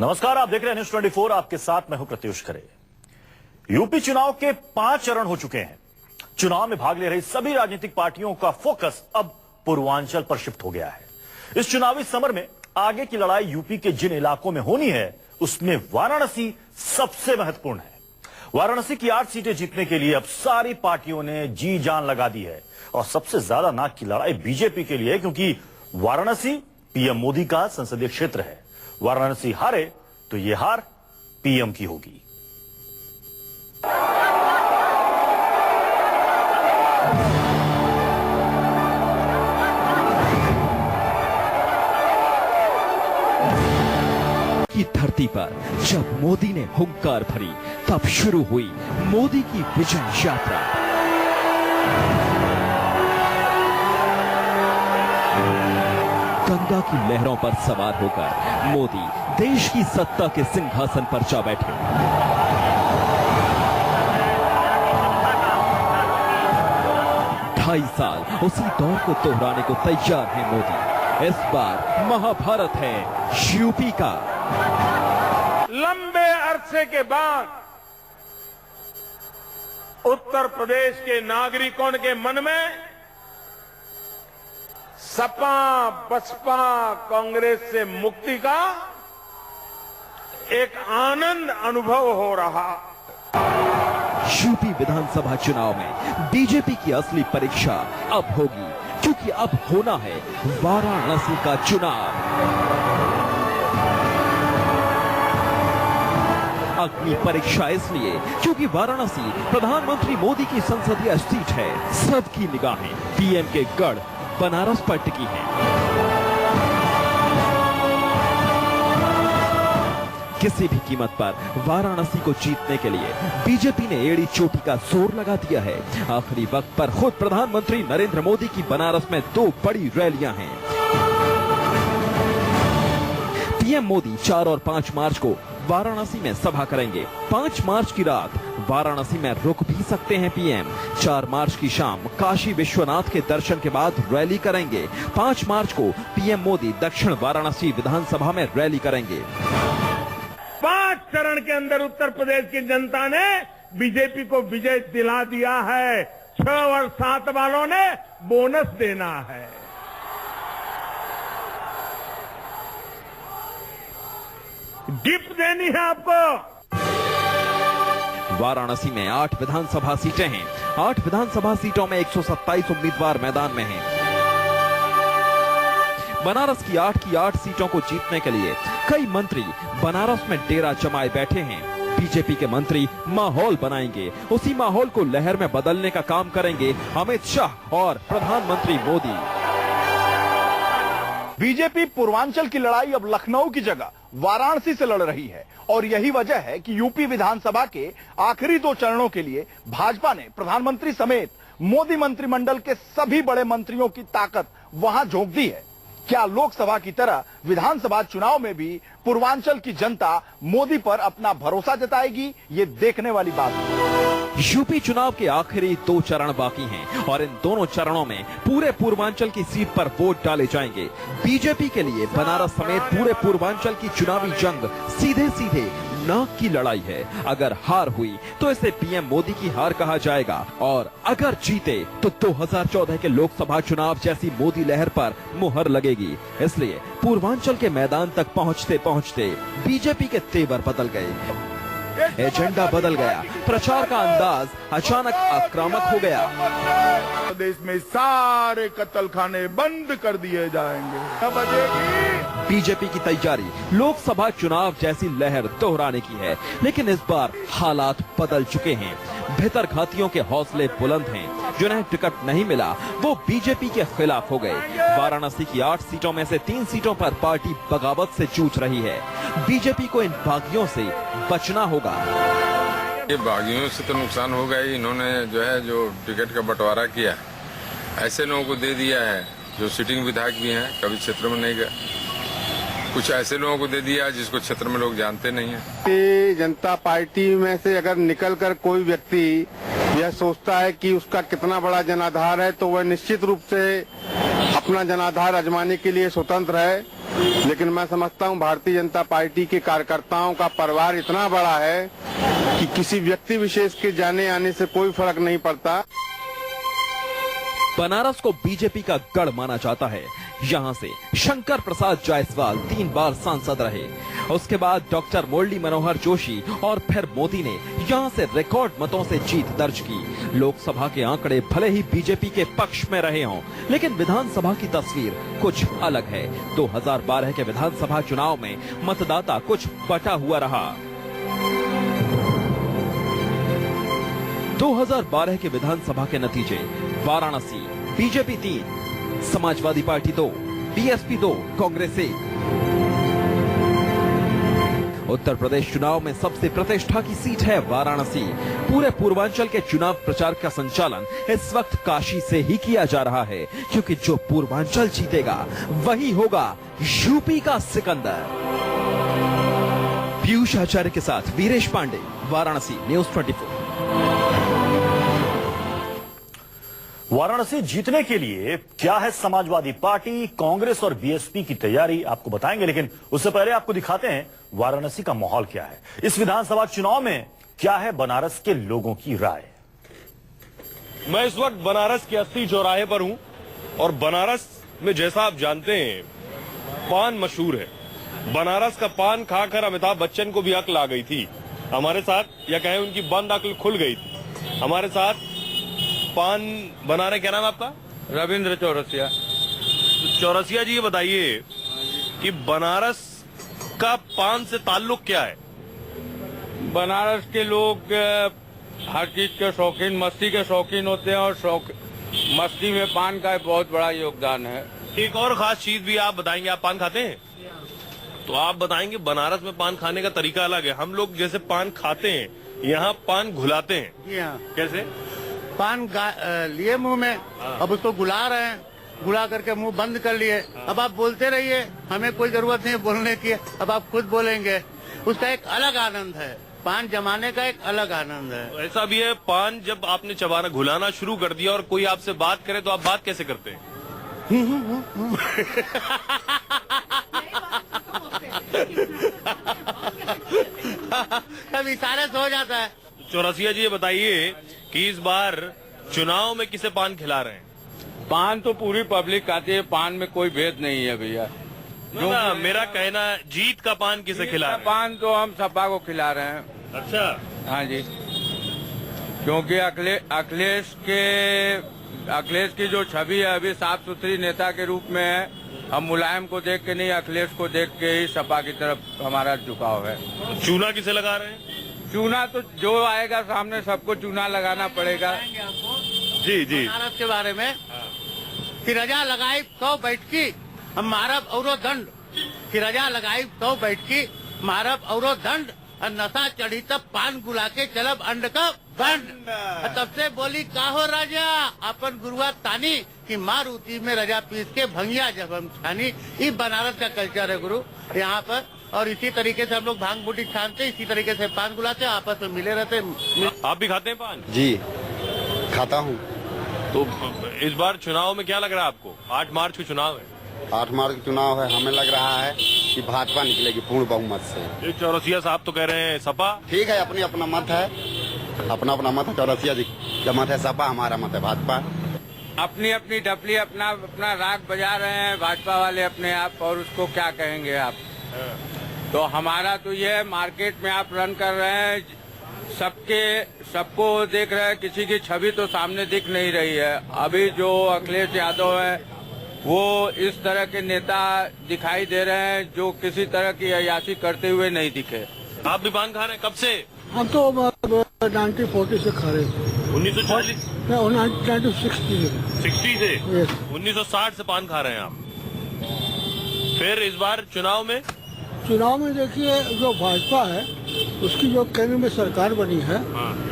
नमस्कार, आप देख रहे हैं न्यूज 24। आपके साथ मैं हूं प्रत्युष खरे। यूपी चुनाव के 5 चरण हो चुके हैं। चुनाव में भाग ले रही सभी राजनीतिक पार्टियों का फोकस अब पूर्वांचल पर शिफ्ट हो गया है। इस चुनावी समर में आगे की लड़ाई यूपी के जिन इलाकों में होनी है उसमें वाराणसी सबसे महत्वपूर्ण है। वाराणसी की 8 सीटें जीतने के लिए अब सारी पार्टियों ने जी जान लगा दी है और सबसे ज्यादा नाक की लड़ाई बीजेपी के लिए है, क्योंकि वाराणसी पीएम मोदी का संसदीय क्षेत्र है। वाराणसी हारे तो यह हार पीएम की होगी। की धरती पर जब मोदी ने हुंकार भरी तब शुरू हुई मोदी की विजय यात्रा। गंगा की लहरों पर सवार होकर मोदी देश की सत्ता के सिंहासन पर जा बैठे। ढाई साल उसी दौर को दोहराने को तैयार है मोदी। इस बार महाभारत है यूपी का। लंबे अरसे के बाद उत्तर प्रदेश के नागरिकों के मन में सपा बसपा कांग्रेस से मुक्ति का एक आनंद अनुभव हो रहा। यूपी विधानसभा चुनाव में बीजेपी की असली परीक्षा अब होगी, क्योंकि अब होना है वाराणसी का चुनाव। अग्नि परीक्षा इसलिए क्योंकि वाराणसी प्रधानमंत्री मोदी की संसदीय सीट है। सबकी निगाहें पीएम के गढ़ बनारस पर टिकी हैं। किसी भी कीमत पर वाराणसी को जीतने के लिए बीजेपी ने एड़ी चोटी का जोर लगा दिया है। आखिरी वक्त पर खुद प्रधानमंत्री नरेंद्र मोदी की बनारस में 2 बड़ी रैलियां हैं। पीएम मोदी 4 और 5 मार्च को वाराणसी में सभा करेंगे। 5 मार्च की रात वाराणसी में रुक भी सकते हैं पीएम। 4 मार्च की शाम काशी विश्वनाथ के दर्शन के बाद रैली करेंगे। 5 मार्च को पीएम मोदी दक्षिण वाराणसी विधानसभा में रैली करेंगे। 5 चरण के अंदर उत्तर प्रदेश की जनता ने बीजेपी को विजय दिला दिया है। 6 और 7 वालों ने बोनस देना है। गिफ्ट देनी है आपको। वाराणसी में 8 विधानसभा सीटें हैं। 8 विधानसभा सीटों में 127 उम्मीदवार मैदान में हैं। बनारस की 8 सीटों को जीतने के लिए कई मंत्री बनारस में डेरा जमाए बैठे हैं। बीजेपी के मंत्री माहौल बनाएंगे। उसी माहौल को लहर में बदलने का काम करेंगे अमित शाह और प्रधानमंत्री मोदी। बीजेपी पूर्वांचल की लड़ाई अब लखनऊ की जगह वाराणसी से लड़ रही है और यही वजह है कि यूपी विधानसभा के आखिरी 2 चरणों के लिए भाजपा ने प्रधानमंत्री समेत मोदी मंत्रिमंडल के सभी बड़े मंत्रियों की ताकत वहां झोंक दी है। क्या लोकसभा की तरह विधानसभा चुनाव में भी पूर्वांचल की जनता मोदी पर अपना भरोसा जताएगी, ये देखने वाली बात है। यूपी चुनाव के आखिरी 2 चरण बाकी हैं और इन दोनों चरणों में पूरे पूर्वांचल की सीट पर वोट डाले जाएंगे। बीजेपी के लिए बनारस समेत पूरे पूर्वांचल की चुनावी जंग सीधे सीधे नाक की लड़ाई है। अगर हार हुई तो इसे पीएम मोदी की हार कहा जाएगा और अगर जीते तो 2014 के लोकसभा चुनाव जैसी मोदी लहर पर मुहर लगेगी। इसलिए पूर्वांचल के मैदान तक पहुंचते पहुंचते बीजेपी के तेवर बदल गए, एजेंडा बदल गया, प्रचार का अंदाज अचानक आक्रामक हो गया। प्रदेश में सारे कत्ल खाने बंद कर दिए जाएंगे। बीजेपी की तैयारी लोकसभा चुनाव जैसी लहर दोहराने की है, लेकिन इस बार हालात बदल चुके हैं। भीतरघातियों के हौसले बुलंद हैं। जिन्हें टिकट नहीं मिला वो बीजेपी के खिलाफ हो गए। वाराणसी की 8 सीटों में से 3 सीटों पर पार्टी बगावत से जूझ रही है। बीजेपी को इन बागियों से बचना होगा। ये बागियों से तो नुकसान होगा ही। इन्होंने जो टिकट का बंटवारा किया ऐसे लोगों को दे दिया है जो सिटिंग विधायक भी हैं, कभी क्षेत्र में नहीं गए। कुछ ऐसे लोगों को दे दिया जिसको क्षेत्र में लोग जानते नहीं है। जनता पार्टी में से अगर निकलकर कोई व्यक्ति यह सोचता है कि उसका कितना बड़ा जनाधार है तो वह निश्चित रूप से अपना जनाधार आजमाने के लिए स्वतंत्र है। लेकिन मैं समझता हूं भारतीय जनता पार्टी के कार्यकर्ताओं का परिवार इतना बड़ा है कि किसी व्यक्ति विशेष के जाने आने से कोई फर्क नहीं पड़ता। बनारस को बीजेपी का गढ़ माना जाता है। यहां से शंकर प्रसाद जायसवाल 3 बार सांसद रहे। उसके बाद डॉक्टर मुरली मनोहर जोशी और फिर मोदी ने यहां से रिकॉर्ड मतों से जीत दर्ज की। लोकसभा के आंकड़े भले ही बीजेपी के पक्ष में रहे हों, लेकिन विधानसभा की तस्वीर कुछ अलग है। 2012 के विधानसभा चुनाव में मतदाता कुछ बटा हुआ रहा। 2012 के विधानसभा के नतीजे: Varanasi BJP 3, Samajwadi party 2, BSP 2, Congress 1। Uttar Pradesh चुनाव में सबसे प्रतिष्ठा की सीट है वाराणसी। पूरे पूर्वांचल के चुनाव प्रचार का संचालन इस वक्त काशी से ही किया जा रहा है, क्योंकि जो पूर्वांचल जीतेगा वही होगा यूपी का सिकंदर। पीयूष आचार्य के साथ वीरेश पांडे, वाराणसी, न्यूज 24। वाराणसी जीतने के लिए क्या है समाजवादी पार्टी, कांग्रेस और बीएसपी की तैयारी, आपको बताएंगे। लेकिन उससे पहले आपको दिखाते हैं वाराणसी का माहौल क्या है। इस विधानसभा चुनाव में क्या है बनारस के लोगों की राय। मैं इस वक्त बनारस के 80 चौराहे पर हूं और बनारस में जैसा आप जानते हैं पान मशहूर है। बनारस का पान खाकर अमिताभ बच्चन को भी अक्ल आ गई थी हमारे साथ, या कहें उनकी बंद अक्ल खुल गई थी हमारे साथ। पान बना रहे, क्या नाम आपका? रविंद्र चौरसिया। चौरसिया जी, ये बताइए कि बनारस का पान से ताल्लुक क्या है? बनारस के लोग हर चीज के शौकीन, मस्ती के शौकीन होते हैं और मस्ती में पान का बहुत बड़ा योगदान है। एक और खास चीज भी आप बताएंगे। आप पान खाते हैं? तो आप बताएंगे बनारस में पान खाने का तरीका अलग है। हम लोग जैसे पान खाते हैं, यहाँ पान घुलाते हैं। जी हाँ। कैसे? पान लिए मुंह में, अब उसको गुला रहे हैं, गुला करके मुंह बंद कर लिए। अब आप बोलते रहिए, हमें कोई जरूरत नहीं बोलने की। अब आप खुद बोलेंगे, उसका एक अलग आनंद है। पान जमाने का एक अलग आनंद है। ऐसा भी है, पान जब आपने चबाना घुलाना शुरू कर दिया और कोई आपसे बात करे तो आप बात कैसे करते हैं? तब इशारे से हो जाता है। चौरसिया जी, ये बताइए कि इस बार चुनाव में किसे पान खिला रहे हैं? पान तो पूरी पब्लिक खाती है, पान में कोई भेद नहीं है भैया। ना, मेरा कहना जीत का पान किसे खिला रहे हैं? पान तो हम सपा को खिला रहे हैं। अच्छा। हाँ जी, क्योंकि अखिलेश की जो छवि है अभी साफ सुथरी नेता के रूप में है। हम मुलायम को देख के नहीं, अखिलेश को देख के ही सपा की तरफ हमारा झुकाव है। चूना किसे लगा रहे हैं? चूना तो जो आएगा सामने सबको चूना लगाना पड़ेगा। जी जी। बनारस के बारे में कि रजा लगाई 100 बैठकी हम मारब औरो दंड, कि रजा लगाई 100 बैठकी मारब औरो दंड, और नशा चढ़ी तब पान गुला के चलब अंड का बंड। तब से बोली काहो राजा अपन गुरुआ तानी, कि मारुति में रजा पीस के भंगिया जब हम छानी। ये बनारस का कल्चर है गुरु यहाँ पर। और इसी तरीके से हम लोग भांग बूटी छानते, इसी तरीके से पान गुलाते, आपस में मिले रहते। आप भी खाते हैं पान? जी खाता हूँ। तो इस बार चुनाव में क्या लग रहा है आपको? 8 मार्च को चुनाव है। 8 मार्च का चुनाव है, हमें लग रहा है कि भाजपा निकलेगी पूर्ण बहुमत से। चौरसिया साहब तो कह रहे हैं सपा। ठीक है, अपनी अपना मत है, अपना अपना मत है। चौरसिया जी का मत है सपा, हमारा मत है भाजपा। अपनी अपनी डपली अपना अपना राग बजा रहे हैं भाजपा वाले अपने आप, और उसको क्या कहेंगे आप। तो हमारा तो ये मार्केट में आप रन कर रहे हैं, सबको देख रहे हैं, किसी की छवि तो सामने दिख नहीं रही है। अभी जो अखिलेश यादव है वो इस तरह के नेता दिखाई दे रहे हैं जो किसी तरह की अयाशी करते हुए नहीं दिखे। आप भी पान खा रहे हैं? कब से? हम तो 1940 से खा रहे हैं। 1940? 1960 से 1960 से पान खा रहे हैं आप। फिर इस बार चुनाव में देखिए, जो भाजपा है उसकी जो केंद्र में सरकार बनी है,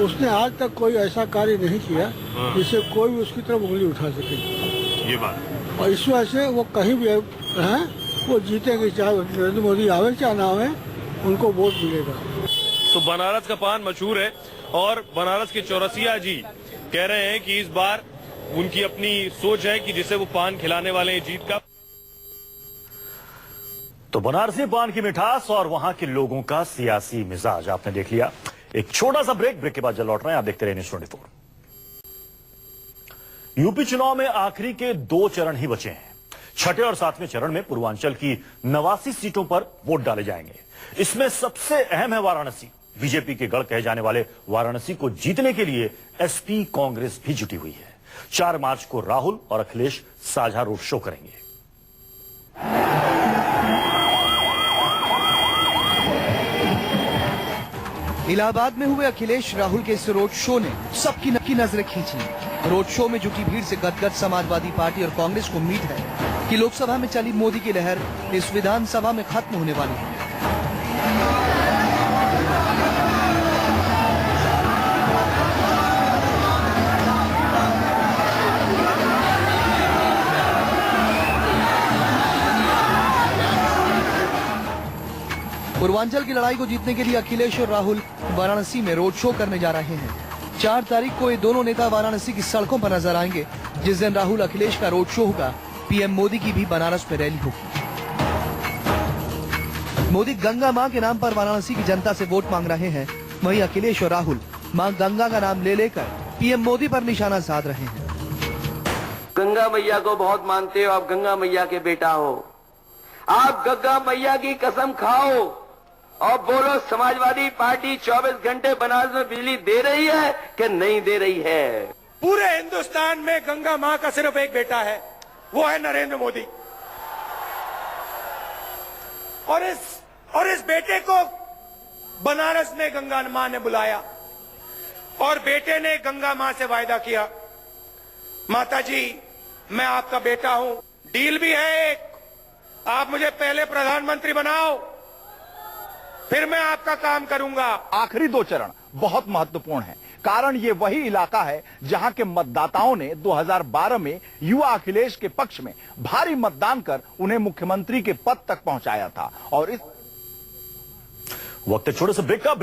उसने आज तक कोई ऐसा कार्य नहीं किया जिससे कोई भी उसकी तरफ उंगली उठा सके। ये बात, और इस वजह से वो कहीं भी हैं वो जीतेंगे, चाहे नरेंद्र मोदी आवे चाहे ना आवे, उनको वोट मिलेगा। तो बनारस का पान मशहूर है और बनारस के चौरसिया जी कह रहे हैं कि इस बार उनकी अपनी सोच है कि जिसे वो पान खिलाने वाले हैं जीत का। तो बनारसी पान की मिठास और वहां के लोगों का सियासी मिजाज आपने देख लिया। एक छोटा सा ब्रेक के बाद जल्द लौट रहे हैं। आप देखते रहे न्यूज़ 24। यूपी चुनाव में आखिरी के 2 चरण ही बचे हैं। छठे और 7वें चरण में पूर्वांचल की 89 सीटों पर वोट डाले जाएंगे। इसमें सबसे अहम है वाराणसी। बीजेपी के गढ़ कहे जाने वाले वाराणसी को जीतने के लिए एसपी कांग्रेस भी जुटी हुई है। 4 मार्च को राहुल और अखिलेश साझा रोड शो करेंगे। इलाहाबाद में हुए अखिलेश राहुल के इस रोड शो ने सबकी नजरें खींची। रोड शो में जुटी भीड़ से गदगद समाजवादी पार्टी और कांग्रेस को उम्मीद है कि लोकसभा में चली मोदी की लहर इस विधानसभा में खत्म होने वाली है। पूर्वांचल की लड़ाई को जीतने के लिए अखिलेश और राहुल वाराणसी में रोड शो करने जा रहे हैं। 4 तारीख को ये दोनों नेता वाराणसी की सड़कों पर नजर आएंगे। जिस दिन राहुल अखिलेश का रोड शो होगा, पीएम मोदी की भी बनारस में रैली होगी। मोदी गंगा मां के नाम पर वाराणसी की जनता से वोट मांग रहे हैं। वहीं अखिलेश और राहुल मां गंगा का नाम ले लेकर पीएम मोदी पर निशाना साध रहे हैं। गंगा मैया को बहुत मानते हो, आप गंगा मैया के बेटा हो, आप गंगा मैया की कसम खाओ और बोलो समाजवादी पार्टी 24 घंटे बनारस में बिजली दे रही है कि नहीं दे रही है। पूरे हिंदुस्तान में गंगा मां का सिर्फ एक बेटा है, वो है नरेंद्र मोदी। और इस बेटे को बनारस में गंगा मां ने बुलाया और बेटे ने गंगा मां से वायदा किया, माता जी मैं आपका बेटा हूं, डील भी है एक, आप मुझे पहले प्रधानमंत्री बनाओ, फिर मैं आपका काम करूंगा। आखिरी 2 चरण बहुत महत्वपूर्ण है, कारण ये वही इलाका है जहां के मतदाताओं ने 2012 में युवा अखिलेश के पक्ष में भारी मतदान कर उन्हें मुख्यमंत्री के पद तक पहुंचाया था। और इस वक्त छोटे से ब्रेक का